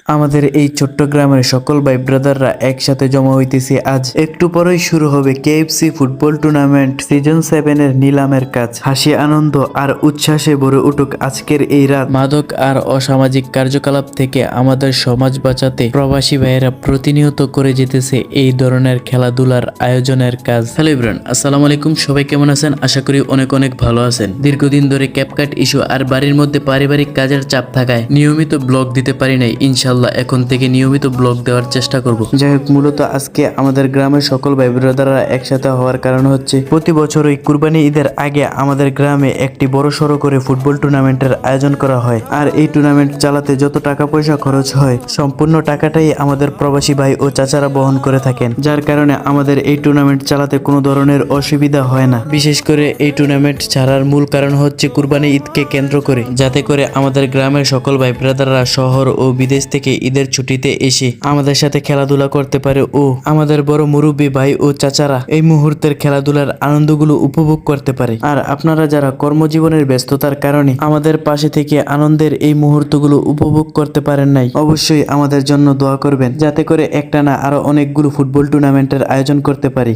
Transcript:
আমাদের এই ছোট্ট গ্রামের সকল ভাই ব্রাদাররা একসাথে জমা হইতেছি আজ। একটু পরেই শুরু হবে কেএফসি ফুটবল টুর্নামেন্ট সিজন 7 এর নিলামের কাজ। হাসি আনন্দ আর উচ্ছ্বাসে ভরে উঠুক আজকের এই রাত। মাদক আর অসামাজিক কার্যকলাপ থেকে আমাদের সমাজ বাঁচাতে প্রবাসী ভাইয়েরা প্রতিনিয়ত করে যেতেছে এই ধরনের খেলাধুলার আয়োজনের কাজ। হ্যালো এভরিওয়ান, আসসালামু আলাইকুম। সবাই কেমন আছেন? আশা করি অনেক অনেক ভালো আছেন। দীর্ঘদিন ধরে ক্যাপকাট ইস্যু আর বাড়ির মধ্যে পারিবারিক কাজের চাপ থাকায় নিয়মিত ব্লগ দিতে পারি নাই। ইনশাআল্লাহ এখন থেকে নিয়মিত ব্লগ দেওয়ার চেষ্টা করব। যাই হোক, মূলত আজকে আমাদের গ্রামের সকল ভাই ব্রাদাররা একসাথে হওয়ার কারণ হচ্ছে প্রতি বছরই কুরবানি ঈদের আগে আমাদের গ্রামে একটি বড় সড়ো করে ফুটবল টুর্নামেন্টের আয়োজন করা হয়। আর এই টুর্নামেন্ট চালাতে যত টাকা পয়সা খরচ হয় সম্পূর্ণ টাকাটাই আমাদের প্রবাসী ভাই ও চাচারা বহন করে থাকেন, যার কারণে আমাদের এই টুর্নামেন্ট চালাতে কোনো ধরনের অসুবিধা হয় না। বিশেষ করে এই টুর্নামেন্ট ছাড়ার মূল কারণ হচ্ছে কুরবানি ঈদকে কেন্দ্র করে, যাতে করে আমাদের গ্রামের সকল ভাই ব্রাদাররা শহর ও বিদেশ থেকে ঈদের ছুটিতে এসে আমাদের সাথে খেলাধুলা করতে পারে ও আমাদের বড় মুরব্বী ভাই ও চাচারা এই মুহূর্তের খেলাধুলার আনন্দগুলো উপভোগ করতে পারে। আর আপনারা যারা কর্মজীবনের ব্যস্ততার কারণে আমাদের পাশে থেকে আনন্দের এই মুহূর্তগুলো উপভোগ করতে পারেন নাই, অবশ্যই আমাদের জন্য দোয়া করবেন, যাতে করে একটা না আরো অনেকগুলো ফুটবল টুর্নামেন্টের আয়োজন করতে পারি।